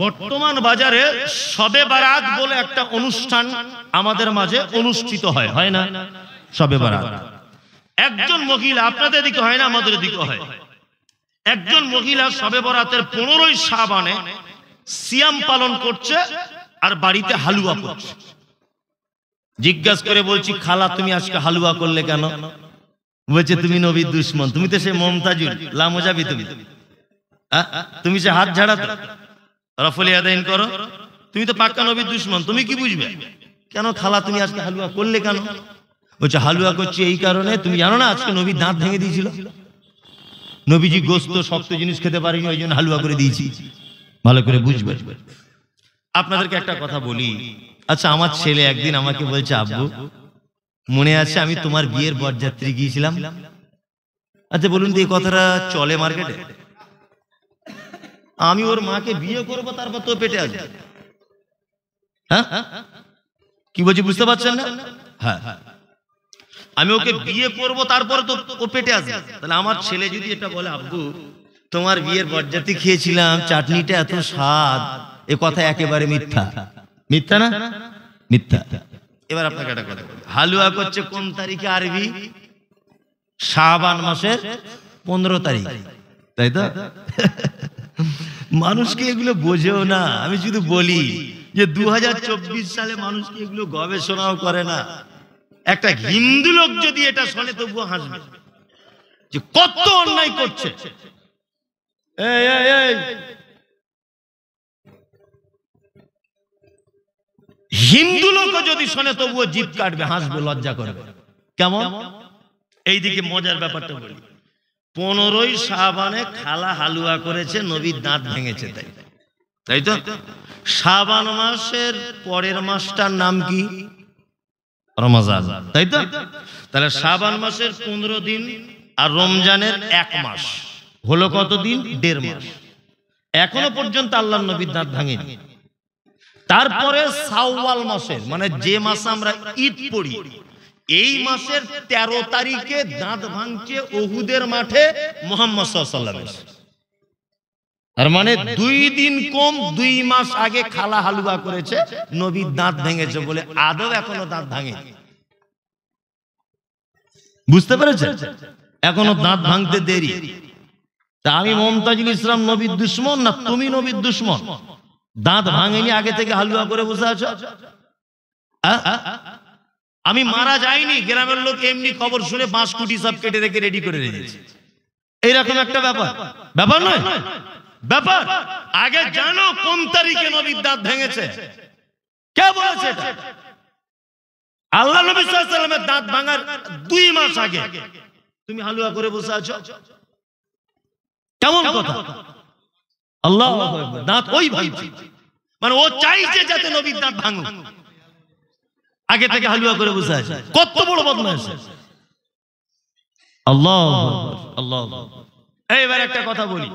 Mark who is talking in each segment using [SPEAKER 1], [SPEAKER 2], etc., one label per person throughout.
[SPEAKER 1] বর্তমান বাজারে শবে বারাত বলে একটা অনুষ্ঠান আমাদের মাঝে অনুষ্ঠিত হয়, হয় না? শবে বারাত একজন মহিলা, আপনাদের দিকে হয় না, আমাদের দিকে হয়। একজন মহিলা শবে বরাতের 15ই শাবানে সিয়াম পালন করছে আর বাড়িতে হালুয়া করছে। জিজ্ঞাসা করে বলছি, খালা তুমি আজকে হালুয়া করলে কেন? বলছে তুমি নবীর দুশমন, তুমি তো সে মমতাজুল লামোজাবি, তুমি সে হাত ঝাড়া তো রফল ইয়াদাইন করো, তুমি তো পাক্কা নবীর দুশমন, তুমি কি বুঝবে? কেন খালা তুমি আজকে হালুয়া করলে কেন? বলছে হালুয়া করছি এই কারণে, তুমি জানো না আজকে নবীর দাঁত ভেঙে দিয়েছিল, নবীজি গোস্ত শক্ত জিনিস খেতে পারেনি, ওই জন্য হালুয়া করে দিয়েছি। ভালো করে বুঝবে। আপনাদেরকে একটা কথা বলি, আচ্ছা আমার ছেলে একদিন আমাকে বলছে, আব্বু মনে আছে আমি তোমার বিয়ের বরযাত্রী গিয়েছিলাম? আচ্ছা বলুন তো এই কথাটা চলে মার্কেটে? আমি ওর মাকে বিয়ে করবো তারপর তো পেটে আসবে, হ্যাঁ কি বলছি বুঝতে পারছেন না? হ্যাঁ, আমি ওকে বিয়ে করব তারপরে তো ও পেটে আসবে। তাহলে আমার ছেলে যদি এটা বলে, আব্বু তোমার বিয়ের বরযাত্রী খেয়েছিলাম, চাটনিটা এত স্বাদ, এ কথা একেবারে মিথ্যা। মিথ্যা না? মিথ্যা। এবার আপনাকে একটা কথা বলি, হালুয়া করছে কোন তারিখে? আরবি শাবান মাসের 15 তারিখ, তাই তো? মানুষকে এগুলো বোঝেও না। আমি শুধু বলি যে 2024 সালে মানুষকে এগুলো গবেষণাও করে না। একটা হিন্দু লোক যদি এটা শোনে তবুও হাসবে যে কত অন্যায় করছে। হিন্দু লোক যদি শোনে তবুও জিভ কাটবে, হাসবে, লজ্জা করবে। কেমন? এইদিকে মজার ব্যাপারটা বলি, 15ই শাবানে খালা হালুয়া করেছে, নবীর দাঁত ভেঙেছে, তাই তো? শাবান মাসের পরের মাসটার নাম কি? রমজান, তাই তো? তাহলে শাবান মাসের 15 দিন আর রমজানের 1 মাস হলো কত দিন? 1.5 মাস। এখনো পর্যন্ত আল্লাহর নবীর দাঁত ভাঙেনি। তারপরে শাওয়াল মাসের, মানে যে মাসে আমরা ঈদ পড়ি, এই মাসের 13 তারিখে দাঁত ভাঙছে উহুদের মাঠে মুহাম্মদ সাল্লাল্লাহু আলাইহি ওয়াসাল্লাম। আর মানে 2 দিন কম 2 মাস আগে খালা হালুয়া করেছে, নবীর দাঁত ভেঙেছে বলে আদৌ এখনো দাঁত ভাঙেনি। বুঝতে পেরেছেন? এখনো দাঁত ভাঙতে দেরি। তা আমি মমতাজুল ইসলাম নবীর দুশমন না তুমি নবীর দুশমন? দাঁত ভাঙেনি, আগে থেকে হালুয়া করে বসে আছো। আমি মারা যাইনি, গ্রামের লোক এমনি খবর শুনে বাঁশকুটি সব কেটে রেখে রেডি করে রেখেছে, এইরকম একটা ব্যাপার। ব্যাপার নয়, ব্যাপার। আগে জানো কোন তারিখে নবীর দাঁত ভেঙেছে, কে বলেছে এটা? আল্লাহ নবী সাল্লাল্লাহু আলাইহি ওয়াসাল্লামের দাঁত ভাঙার 2 মাস আগে তুমি হালুয়া করে বসে আছো, কেমন কথা? আল্লাহু আকবার। দাঁত ওই ভাঙছে, মানে ও চাইছে যাতে নবীর দাঁত ভাঙুক, আগে থেকে হালুয়া করে বসে আছে। কত বড় বদমাশ! আল্লাহু আকবার, আল্লাহু আকবার। এইবার একটা কথা বলি,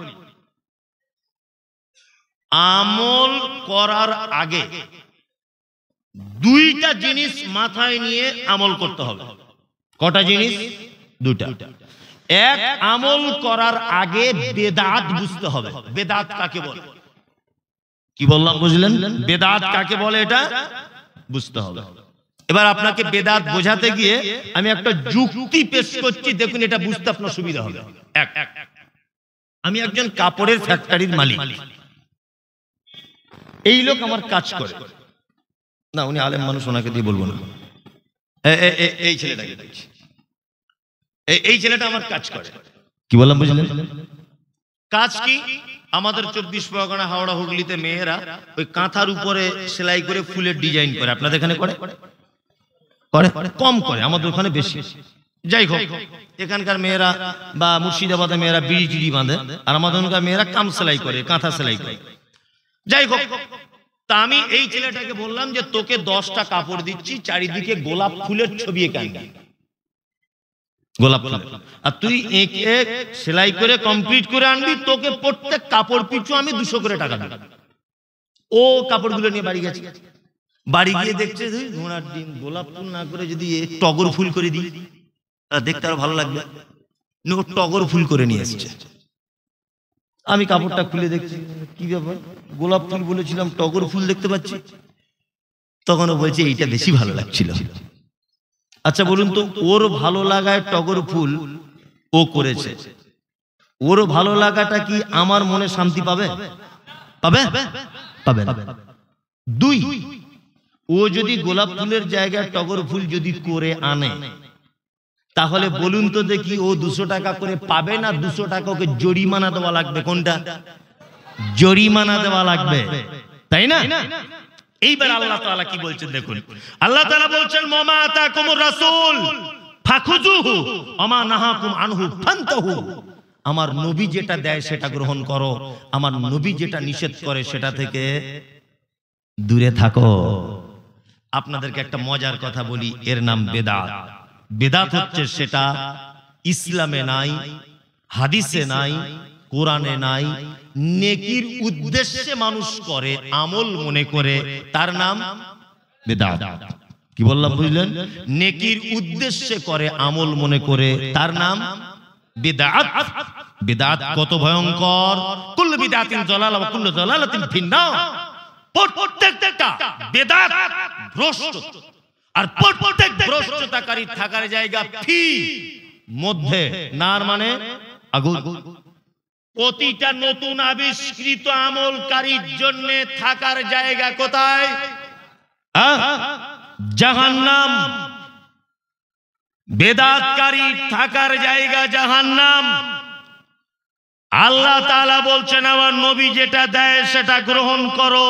[SPEAKER 1] আমল করার আগে 2টা জিনিস মাথায় নিয়ে আমল করতে হবে। কটা জিনিস? 2টা। এক, আমল করার আগে বেদাত বুঝতে হবে। বেদাত কাকে বলে? কি বললাম বুঝলেন? বেদাত কাকে বলে এটা বুঝতে হবে। এবার আপনাকে বেদাত বোঝাতে গিয়ে আমি একটা যুক্তি পেশ করছি, দেখুন এটা বুঝতে আপনার সুবিধা হবে। এক, আমি একজন কাপড়ের ফ্যাক্টরির মালিক, এই লোক আমার কাজ করে না, উনি আলেম মানুষ, ওনাকে দিয়ে বলবো না, এই ছেলেটাকে দেখছি, এই ছেলেটা আমার কাজ করে। কি বললাম বুঝলেন? কাজ কি? আমাদের 24 পরগনা হাওড়া হুগলিতে মেয়েরা ওই কাঁথার উপরে সেলাই করে ফুলের ডিজাইন করে। আপনাদের এখানে করে? করে? কম করে, আমাদের ওখানে বেশি। যাই হোক, এখানকার মেয়েরা বা মুর্শিদাবাদের মেয়েরা বিড়ি টিড়ি বাঁধে, আর আমাদের ওখানকার মেয়েরা কাম সেলাই করে, কাঁথা সেলাই করে। যাই হোক, তা আমি এই ছেলেটাকে বললাম যে তোকে 10টা কাপড় দিচ্ছি, চারিদিকে গোলাপ ফুলের ছবি এঁকে আনবি, গোলাপ ফুল, আর তুই এঁকে সেলাই করে কমপ্লিট করে আনবি। তোকে প্রত্যেক কাপড় পিছু আমি 200 করে টাকা দেব। ও কাপড়গুলো নিয়ে বাড়ি গেছে। বাড়ি গিয়ে দেখছে ঘোড়ার ডিম, গোলাপ ফুল না করে যদি টগর ফুল করে দিই দেখতে আরো ভালো লাগবে, টগর ফুল করে নিয়ে এসছে। আমি কাপড়টা খুলে দেখছি, কি ব্যাপার, গোলাপ ফুল বলেছিলাম টগর ফুল দেখতে পাচ্ছি। তখন ও বলছে এইটা বেশি ভালো লাগছিল। আচ্ছা বলুন তো, ওর ভালো লাগায় টগর ফুল ও করেছে, ওর ভালো লাগাটা কি আমার মনে শান্তি পাবে? পাবে? পাবে না। দুই, ও যদি গোলাপ ফুলের জায়গায় টগর ফুল যদি করে আনে, তাহলে বলুন তো দেখি ও 200 টাকা করে পাবে না 200 টাকা ওকে জরিমানা দেওয়া লাগবে? কোনটা? জরিমানা দেওয়া লাগবে, তাই না? এইবার আল্লাহ তাআলা কি বলছেন দেখুন। আল্লাহ তাআলা বলছেন মামা আতাকুমুর রাসূল ফাখুযুহু ওমা নাহাকুম আনহু ফান্তাহু। আমার নবী যেটা দেয় সেটা গ্রহণ করো, আমার নবী যেটা নিষেধ করে সেটা থেকে দূরে থাকো। আপনাদেরকে একটা মজার কথা বলি, এর নাম বেদাত। বেদাত হচ্ছে সেটা ইসলামে নাই, হাদিসে নাই, কোরআনে নাই, নেকির উদ্দেশ্যে মানুষ করে, আমল মনে করে, তার নাম বেদাত। কি বললাম বুঝলেন? নেকির উদ্দেশ্যে করে, আমল মনে করে, তার নাম বিদআত। বিদআত কত ভয়ঙ্কর! কুল্লু বিদআতিন যালালা ওয়া কুল্লু যালালাতিন ফিন্নার। প্রত্যেকটা বেদাত ভ্রষ্ট, আর প্রত্যেক ভ্রষ্টতাকারী থাকার জায়গা ফি মধ্যে, নার মানে আগুন। প্রতিটা নতুন আবিষ্কৃত আমলকারীর জন্য থাকার জায়গা কোথায়? জাহান্নাম। বেদাতকারী থাকার জায়গা জাহান্নাম। আল্লাহ তাআলা বলছেন আমার নবী যেটা দেয় সেটা গ্রহণ করো,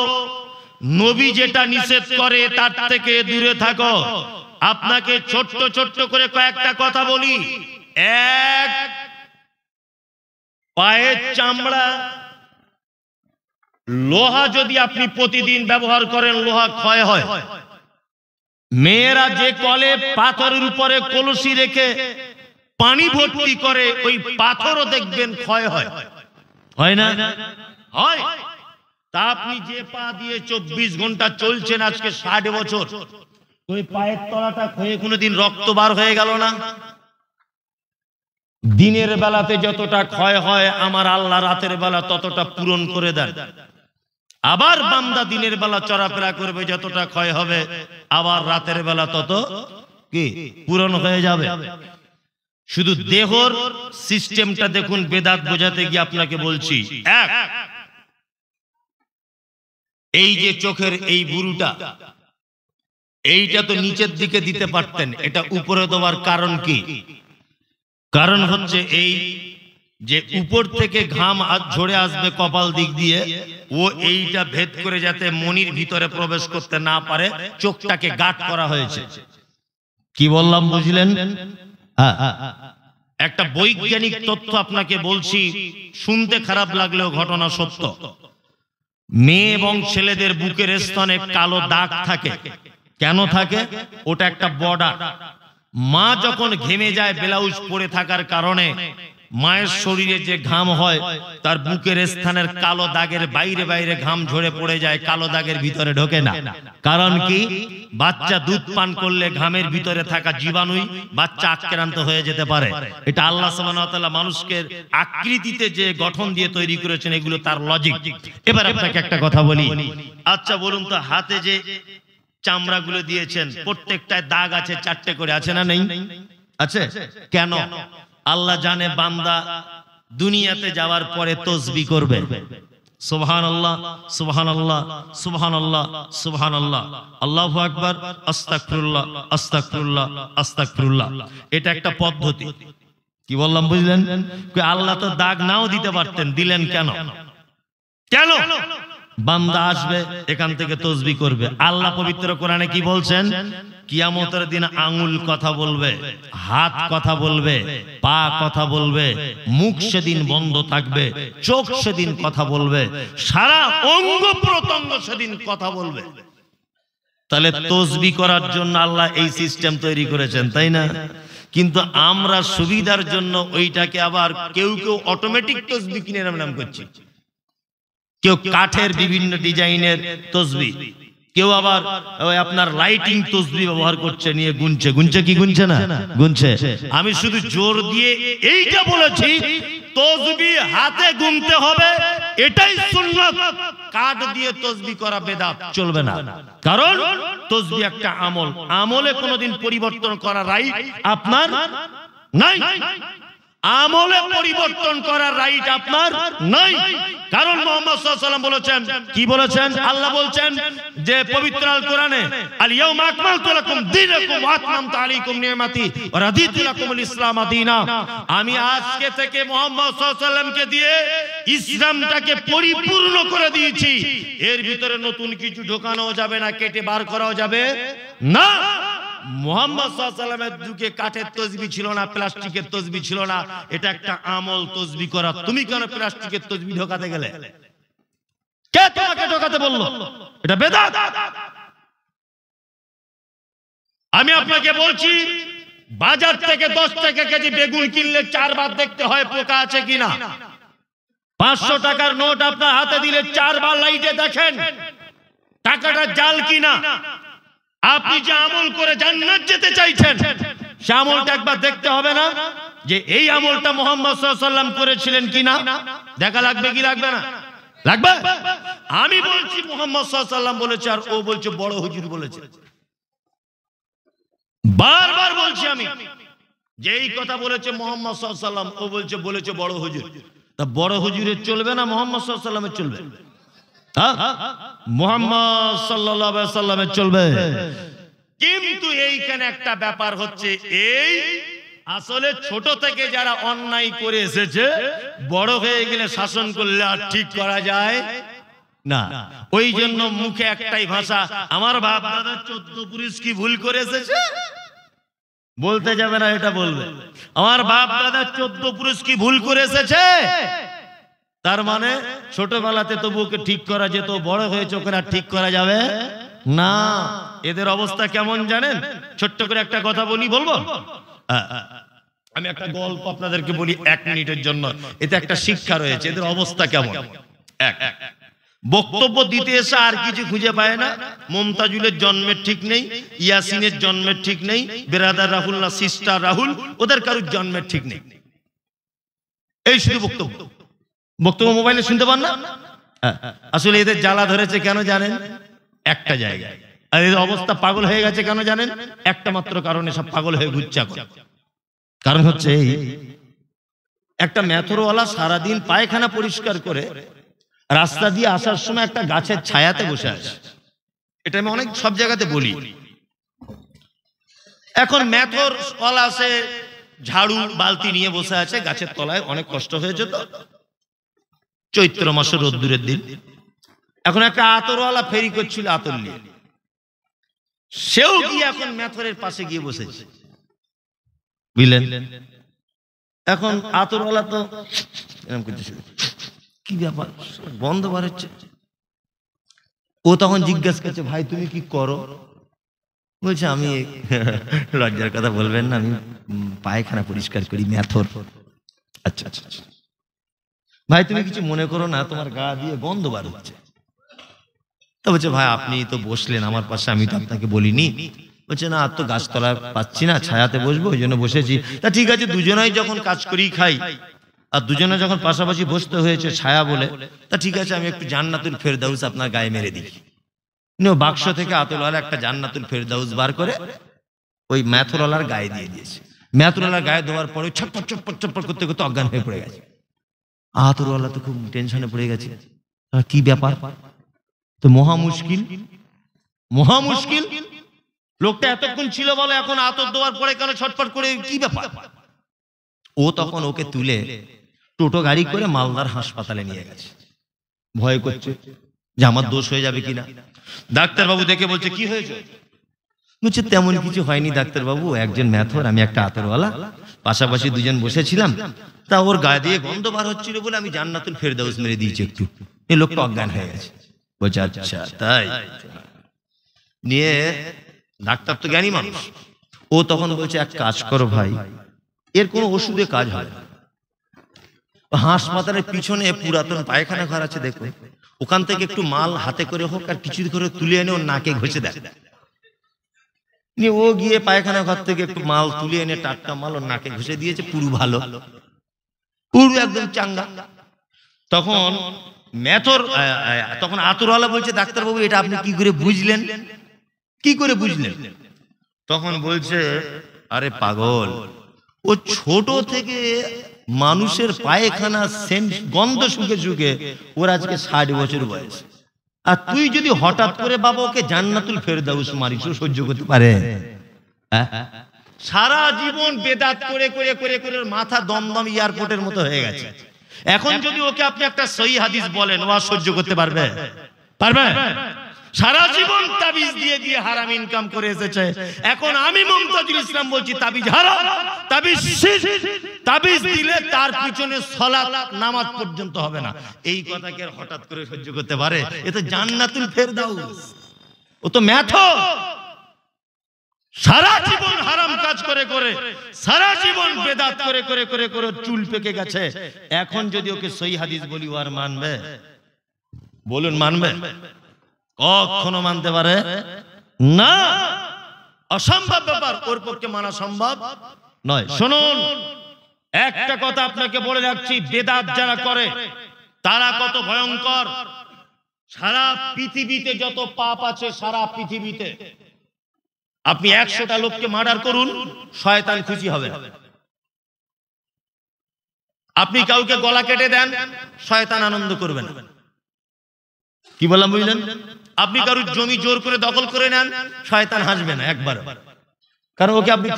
[SPEAKER 1] নবী যেটা নিষেধ করে তার থেকে দূরে থাকো। আপনাকে ছোট্ট ছোট্ট করে কয়েকটা কথা বলি। এক, পায়ের চামড়া, লোহা যদি আপনি প্রতিদিন ব্যবহার করেন লোহা ক্ষয় হয়। মেয়েরা যে কলে পাথরের উপরে কলসি রেখে পানি ভর্তি করে, ওই পাথরও দেখবেন ক্ষয় হয়, হয় না? হয়। তা আপনি যে পা দিয়ে 24 ঘন্টা চলছেন আজকে 60 বছর, ওই পায়ের তলাটা ক্ষয়ে কোনোদিন রক্ত বার হয়ে গেল না? দিনের বেলাতে যতটা ক্ষয় হয় আমার আল্লাহ রাতের বেলা ততটা পূরণ করে দেন। আবার বান্দা দিনের বেলা চলাফেরা করবে, যতটা ক্ষয় হবে আবার রাতের বেলা তত কি পূরণ হয়ে যাবে। শুধু দেহর সিস্টেমটা দেখুন। বেদাত বোঝাতে গিয়ে আপনাকে বলছি, এক, এই যে চোখের এই বুরুটা, এইটা তো নিচের দিকে দিতে পারতেন, এটা উপরে দেওয়ার কারণ কি? কারণ হচ্ছে এই যে উপর থেকে ঘাম ঝরে আসবে কপাল দিক দিয়ে, ও এইটা ভেদ করে যাতে মনির ভিতরে প্রবেশ করতে না পারে চোখটাকে গাঁট করা হয়েছে। কি বললাম বুঝলেন? একটা বৈজ্ঞানিক তথ্য আপনাকে বলছি, শুনতে খারাপ লাগলেও ঘটনা সত্য। মেয়ে এবং ছেলেদের বুকের স্থানে কালো দাগ থাকে। কেন থাকে? ওটা একটা বর্ডার। মা যখন ঘেমে যায় ব্লাউজ পরে থাকার কারণে মায়ের শরীরে যে ঘাম হয় তার বুকের স্থানের কালো দাগের বাইরে বাইরে ঘাম ঝরে পড়ে যায়, কালো দাগের ভিতরে ঢোকে না। কারণ কি? বাচ্চা দুধ পান করলে ঘামের ভিতরে থাকা জীবাণুই বাচ্চা আক্রান্ত হয়ে যেতে পারে। এটা আল্লাহ সুবহানাহু ওয়া তাআলা মানুষকে আকৃতিতে যে গঠন দিয়ে তৈরি করেছেন, এগুলো তার লজিক। এবার আপনাকে একটা কথা বলি। আচ্ছা বলুন তো, হাতে যে চামড়াগুলো দিয়েছেন প্রত্যেকটায় দাগ আছে, 4টে করে, আছে না নেই? আছে। কেন? আল্লাহ জানে বান্দা দুনিয়াতে যাওয়ার পরে তাসবিহ করবে, সুবহানাল্লাহ সুবহানাল্লাহ সুবহানাল্লাহ সুবহানাল্লাহ, আল্লাহু আকবার, আস্তাগফিরুল্লাহ আস্তাগফিরুল্লাহ আস্তাগফিরুল্লাহ। এটা একটা পদ্ধতি। কি বললাম বুঝলেন? আল্লাহ তো দাগ নাও দিতে পারতেন, দিলেন কেন? কেন? বান্দা আসবে এখান থেকে তাসবিহ করবে। আল্লাহ পবিত্র কোরআনে কি বলছেন? কিয়ামতের দিন আঙ্গুল কথা বলবে, হাত কথা বলবে, পা কথা বলবে, মুখ সেদিন বন্ধ থাকবে, চোখ সেদিন কথা বলবে, সারা অঙ্গ প্রত্যঙ্গ সেদিন কথা বলবে। তাহলে তাসবিহ করার জন্য আল্লাহ এই সিস্টেম তৈরি করেছেন, তাই না? কিন্তু আমরা সুবিধার জন্য ওইটাকে আবার কেউ কেউ অটোমেটিক তাসবিহ কিনে নাম করছি, কেউ কাঠের বিভিন্ন ডিজাইনের তাসবিহ, কেউ আবার আপনার লাইটিং তাসবিহ ব্যবহার করছে, নিয়ে গুনছে। গুনছে কি গুনছে না? গুনছে। আমি শুধু জোর দিয়ে এইটা বলেছি, তসবিহ হাতে গুনতে হবে, এটাই সুন্নাত। কাঠ দিয়ে তসবিহ করা বেদাত, চলবে না। কারণ তসবিহ একটা আমল, আমলে কোনোদিন পরিবর্তন করা রাইট আপনার নাই। আমলে পরিবর্তন করার রাইট আপনার নাই। কারণ মুহাম্মদ সাল্লাল্লাহু আলাইহি ওয়াসাল্লাম বলেছেন, কি বলেছেন? আল্লাহ বলছেন যে পবিত্র আল কোরআনে, আল ইয়াউমা আকমালতু লাকুম দীনাকুম ওয়া আতমামতু আলাইকুম নি'মাতি ওয়া রাদিতু লাকুমুল ইসলাম দীনা। আমি আজকে থেকে মুহাম্মদ সাল্লাল্লাহু আলাইহি ওয়াসাল্লামকে দিয়ে ইসলামটাকে পরিপূর্ণ করে দিয়েছি। এর ভিতরে নতুন কিছু ঢোকানো যাবে না, কেটে বার করাও যাবে না। মুহাম্মদ সাল্লাল্লাহু আলাইহি ওয়াসাল্লামের যুগে কাঠের তসবিহ ছিল না, প্লাস্টিকের তসবিহ ছিল না। এটা একটা আমল তসবিহ করা। তুমি কেন প্লাস্টিকের তসবিহ ঢোকাতে গেলে? কে তোমাকে ঢোকাতে বললো? এটা বেদাত। আমি আপনাকে বলছি, বাজার থেকে 10 টাকা কেজি বেগুন কিনলে 4 বার দেখতে হয় পোকা আছে কিনা। 500 টাকার নোট আপনার হাতে দিলে 4 বার লাইটে দেখেন টাকাটা জাল কিনা। আপনি যে আমল করে জান্নাত যেতে চাইছেন, সে আমলটা একবার দেখতে হবে না যে এই আমলটা মুহাম্মদ সাল্লাল্লাহু আলাইহি ওয়াসাল্লাম করেছিলেন কিনা? দেখা লাগবে কি লাগবে না? লাগবে। আমি বলছি মুহাম্মদ সাল্লাল্লাহু আলাইহি ওয়াসাল্লাম বলেছে, আর ও বলছে বড় হুজুর বলেছে। বারবার বলছি আমি যে এই কথা বলেছে মুহাম্মদ সাল্লাল্লাহু আলাইহি ওয়াসাল্লাম, ও বলেছে বড় হুজুর। তা বড় হুজুরের চলবে না মুহাম্মদ সাল্লাল্লাহু আলাইহি ওয়াসাল্লামের চলবে? মুহাম্মদ সাল্লাল্লাহু আলাইহি ওয়াসাল্লামের চলবে। কিন্তু এইখানে একটা ব্যাপার হচ্ছে, এই আসলে ছোট থেকে যারা অন্যায় করে এসেছে, বড় হয়ে গেলে শাসন করলে আর ঠিক করা যায় না। ওই জন্য মুখে একটাই ভাষা, আমার বাপ দাদা 14 পুরুষ কি ভুল করে এসেছে, বলতে যাবে না, এটা বলবে আমার বাপ দাদা 14 পুরুষ কি ভুল করে এসেছে। তার মানে ছোটবেলাতে তবু ওকে ঠিক করা যেত, বড় হয়েছে ওকে আর ঠিক করা যাবে না। এদের অবস্থা কেমন জানেন? ছোট্ট করে একটা কথা বলবো। আমি একটা গল্প আপনাদেরকে বলি 1 মিনিটের জন্য, এতে একটা শিক্ষা রয়েছে। এদের অবস্থা কেমন? বক্তব্য দিতে এসে আর কিছু খুঁজে পায় না। মুমতাজুলের জন্মের ঠিক নেই, ইয়াসিনের জন্মের ঠিক নেই, বেরাদার রাহুল না সিস্টার রাহুল, ওদের কারোর জন্মের ঠিক নেই। এই শুধু বক্তব্য মোবাইলে শুনতে পান না। আসলে এদের জ্বালা ধরেছে কেন জানেন? একটা জায়গায়। আর এদের অবস্থা পাগল হয়ে গেছে কেন জানেন? একটা মাত্র কারণে সব পাগল হয়ে ঘুরছে। কারণ হচ্ছে এই, একটা মেথরওয়ালা সারাদিন পায়খানা পরিষ্কার করে রাস্তা দিয়ে আসার সময় একটা গাছের ছায়াতে বসে আছে। এটা আমি অনেক সব জায়গাতে বলি। এখন মেথরওয়ালা সে ঝাড়ু বালতি নিয়ে বসে আছে গাছের তলায়, অনেক কষ্ট হয়েছে তো, চৈত্র মাসের রোদ্দুরের দিন। এখন একটা আতরওয়ালা ফেরি করছিল আতর নিয়ে, সেও গিয়ে এখন মেথরের পাশে গিয়ে বসেছে, বুঝলেন? এখন আতরওয়ালা তো এরকম করতেছিল, কি ব্যাপার বন্ধ বার হচ্ছে। ও তখন জিজ্ঞাসা করছে, ভাই তুমি কি করো? বলছে আমি, লজ্জার কথা বলবেন না, আমি পায়খানা পরিষ্কার করি, মেথর। আচ্ছা আচ্ছা আচ্ছা ভাই তুমি কিছু মনে করো না, তোমার গা দিয়ে গন্ধ বার হচ্ছে। তো বলছে ভাই আপনি তো বসলেন আমার পাশে, আমি তো আপনাকে বলিনি। বলছে না, আর তো গাছতলা পাচ্ছি না, ছায়াতে বসবো, ওই জন্য বসেছি। তা ঠিক আছে, দুজনাই যখন কাজ করি খাই, আর দুজনে যখন পাশাপাশি বসতে হয়েছে ছায়া বলে, তা ঠিক আছে আমি একটু জান্নাতুল ফেরদাউস আপনার গায়ে মেরে দিই। বাক্স থেকে আতরওয়ালা একটা জান্নাতুল ফেরদাউস বার করে ওই মেথরওয়ালার গায়ে দিয়ে দিয়েছে। মেথরওয়ালার গায়ে দেওয়ার পরে ছটপট ছটপট ছটপট করতে করতে অজ্ঞান হয়ে পড়ে গেছে। আতরওয়ালা তো খুব টেনশনে পড়ে গেছে, কি ব্যাপার? তো মহা মুশকিল। লোকটা এতক্ষণ ছিল বলে এখন আতর দেওয়ার পরে কেন ছটপট করে, কি ব্যাপার? ও তখন ওকে তুলে টোটো গাড়ি করে মালদার হাসপাতালে নিয়ে গেছে। ভয় করছে যে আমার দোষ হয়ে যাবে কিনা। ডাক্তারবাবু দেখে বলছে কি হয়েছে? বলছে তেমন কিছু হয়নি ডাক্তারবাবু, একজন মেথর আমি একটা আতরওয়ালা, পাশাপাশি দুজন বসেছিলাম, তা ওর গায়ে দিয়ে গন্ধ বার হচ্ছিল বলে আমি জান্নাতুল ফেরদাউস মেরে দিয়েছি একটু। এই লোকটা অজ্ঞান হয়ে গেছে। বলছে আচ্ছা তাই। নিয়ে ডাক্তার তো জ্ঞানী মানুষ, ও তখন বলছে এক কাজ করো ভাই, এর কোনো ওষুধে কাজ হয় না। হাসপাতালের পিছনে পুরাতন পায়খানা ঘর আছে, দেখো ওখান থেকে একটু মাল হাতে করে হোক আর কিছু করে তুলে এনে ওর নাকে ঘষে দেয়। নিয়ে ও গিয়ে পায়খানা ঘর থেকে একটু মাল তুলে এনে টাটকা মাল ওর নাকে ঘষে দিয়েছে, পুরো ভালো। পুরো একদম চাঙ্গা। তখন তখন আতরওয়ালা বলছে, ডাক্তারবাবু এটা আপনি কি করে বুঝলেন, কি করে বুঝলেন? তখন বলছে, আরে পাগল, ও ছোট থেকে মানুষের পায়খানা সেন্ট গন্ধ শুকে শুকে ওর আজকে 60 বছর বয়স। আর তুই যদি হঠাৎ করে বাবা ওকে জান্নাতুল ফেরদাউস মারিস, ও সহ্য করতে পারে? সারা জীবন বেদাত করে করে করে করে মাথা দমদম এয়ারপোর্টের মতো হয়ে গেছে। এখন যদি ওকে আপনি একটা সহি হাদিস বলেন, ও সহ্য করতে পারবে? পারবে? সারা জীবন তাবিজ দিয়ে দিয়ে হারাম ইনকাম করে এসেছে। এখন আমি মুমতাজুল ইসলাম বলছি তাবিজ হারাম, তাবিজ শিরক, তাবিজ দিলে তার পিছনে সালাত নামাজ পর্যন্ত হবে না। এই কথাকে হঠাৎ করে সহ্য করতে পারে? এ তো জান্নাতুল ফেরদাউস, ও তো মেথড। সারা জীবন হারাম কাজ করে করে, সারা জীবন বেদাত করে করে করে করে চুল পেকে গেছে। এখন যদি ওকে সহি হাদিস বলি, ও আর মানবে? বলুন, মানবে? কখনো মানতে পারে না, অসম্ভব ব্যাপার, ওর পক্ষে মানা সম্ভব নয়। শুনুন, একটা কথা আপনাকে বলে রাখছি, বেদাত যারা করে তারা কত ভয়ঙ্কর। সারা পৃথিবীতে যত পাপ আছে, সারা পৃথিবীতে আপনি 100টা লোককে মার্ডার করুন, শয়তান খুশি হবে। আপনি কাউকে গলা কেটে দেন, শয়তান আনন্দ করবে না। কি বললাম বুঝলেন? আপনি কারোর জমি জোর করে দখল করে নেন, শয়তান হাসবে না একবার, কারণ ওকে আপনি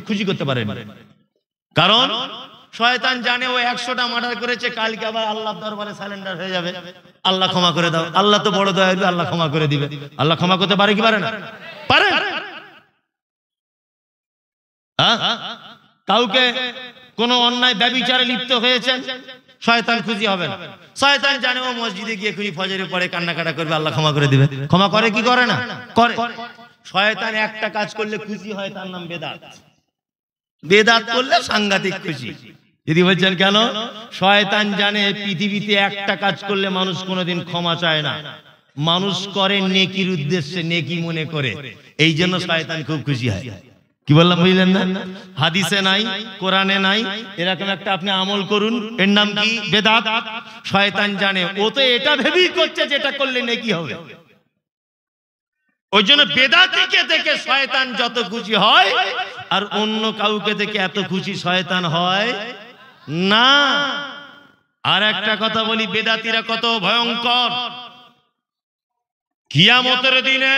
[SPEAKER 1] খুশি করতে পারেন। কারণ শয়তান জানে ও 100টা মার্ডার করেছে, কালকে আবার আল্লাহর দরবারে সারেন্ডার হয়ে যাবে, আল্লাহ ক্ষমা করে দাও। আল্লাহ তো বড় দয়ালু, আল্লাহ ক্ষমা করে দিবে। আল্লাহ ক্ষমা করতে পারে কি পারে না? পারে। কাউকে কোন অন্যায় ব্যভিচারে লিপ্ত হয়েছেন, শয়তান খুশি হবে না। শয়তান জানে ও মসজিদে গিয়ে খুশি ফজরে পড়ে কান্নাকাটা করবে, আল্লাহ ক্ষমা করে দিবে। ক্ষমা করে কি করে না? করে। শয়তান একটা কাজ করলে খুশি হয়, তার নাম বেদাত। বেদাত করলে সাংঘাতিক খুশি। যদি বলছেন কেন? শয়তান জানে পৃথিবীতে একটা কাজ করলে মানুষ কোনোদিন ক্ষমা চায় না, মানুষ করে নেকির উদ্দেশ্যে, নেকি মনে করে। এই জন্য শয়তান খুব খুশি হয়। কি বললাম বুঝলেন না? হাদিসে নাই, কোরআনে নাই, এরকম একটা আপনি আমল করুন, এর নাম কি? বেদাত। শয়তান জানে ও তো এটা ভেবেই করছে যেটা করলে নেকি হবে। ওই জন্য বেদাতিকে দেখে শয়তান যত খুশি হয়, আর অন্য কাউকে দেখে এত খুশি শয়তান হয় না। আর একটা কথা বলি, বেদাতিরা কত ভয়ঙ্কর। কিয়ামতের দিনে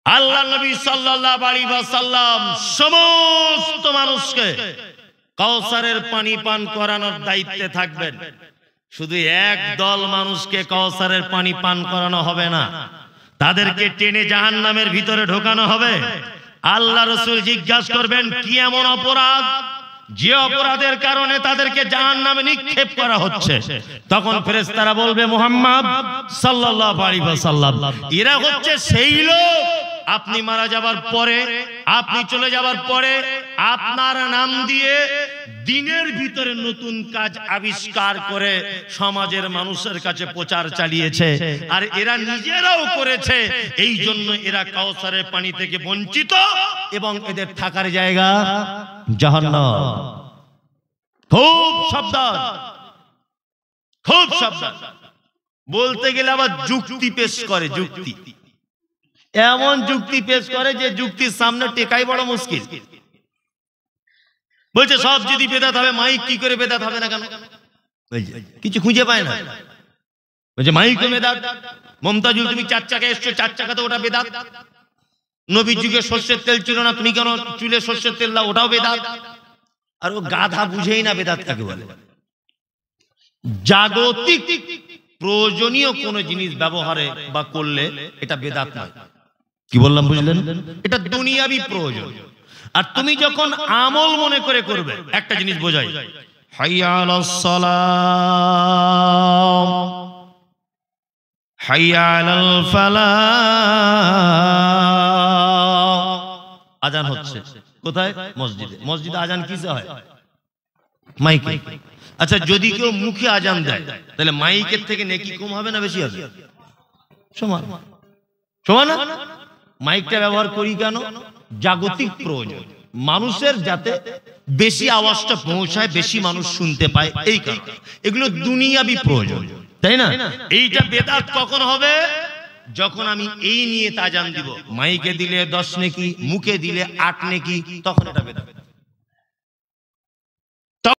[SPEAKER 1] আল্লাহ নবী সাল্লাল্লাহু আলাইহি ওয়াসাল্লাম সমস্ত মানুষকে কাউসারের পানি পান করানোর দায়িত্বে থাকবেন। শুধু এক দল মানুষকে কাউসারের পানি পান করানো হবে না, তাদেরকে টেনে জাহান্নামের ভিতরে ঢোকানো হবে। আল্লাহ রাসূল জিজ্ঞাসা করবেন, কি এমন অপরাধ যে অপরাধের কারণে তাদেরকে জাহান্নামে নিক্ষেপ করা হচ্ছে? তখন ফেরেশতারা বলবে, মুহাম্মদ সাল্লাল্লাহু আলাইহি ওয়াসাল্লাম, এরা হচ্ছে সেই লোক আপনি মারা যাবার পরে, আপনি চলে যাবার পরে আপনার নাম দিয়ে দিনের ভিতরে নতুন কাজ আবিষ্কার করে সমাজের মানুষের কাছে প্রচার চালিয়েছে, আর এরা নিজেরাও করেছে। এই জন্য এরা কাউসারের পানি থেকে বঞ্চিত, এবং এদের থাকার জায়গা জাহান্নাম। খুব সাবধান, খুব সাবধান। বলতে গেলে আবার যুক্তি পেশ করে, যুক্তি এমন যুক্তি পেশ করে যে যুক্তির সামনে টেকাই বড় মুশকিল। বলছে সব যদি বেদাত হবে, মাইক কি করে বেদাত হবে না কেন? কিছু খুঁজে পায় না। বলছে মাইক তো বেদাত। মুমতাজুল, তুমি 4 চাকা এসছো, 4 চাকা তো ওটা বেদাত। নবীর যুগে সর্ষের তেল ছিল না, তুমি কেন চুলে সর্ষের তেল দাও, ওটাও বেদাত। আর ও গাধা বুঝেই না বেদাত কাকে বলে। জাগতিক প্রয়োজনীয় কোন জিনিস ব্যবহারে বা করলে এটা বেদাত নয়। কি বললাম বুঝলেন? এটা দুনিয়াবি প্রয়োজন। আর তুমি যখন আমল মনে করে করবে, একটা জিনিস বোঝাই, হাইয়া আলাস সালাম, হাইয়া আলাল ফালাহ। আজান হচ্ছে কোথায়? মসজিদে। মসজিদে আজান কিসে হয়? মাইকে। আচ্ছা, যদি কেউ মুখে আজান দেয়, তাহলে মাইকের থেকে নেকি কম হবে না বেশি হবে? সমান। সমান না? মাইকটা ব্যবহার করি কেন? জাগতিক প্রয়োজন। মানুষের যাতে বেশি আওয়াজটা পৌঁছায়, বেশি মানুষ শুনতে পায়, এই কারণে এগুলো দুনিয়াবি প্রয়োজন, তাই না? এইটা বেদাত কখন হবে? যখন আমি এই নিয়ে তাজান দিব, মাইকে দিলে 10 নেকি, মুখে দিলে 8 নেকি, তখন এটা বেদাত।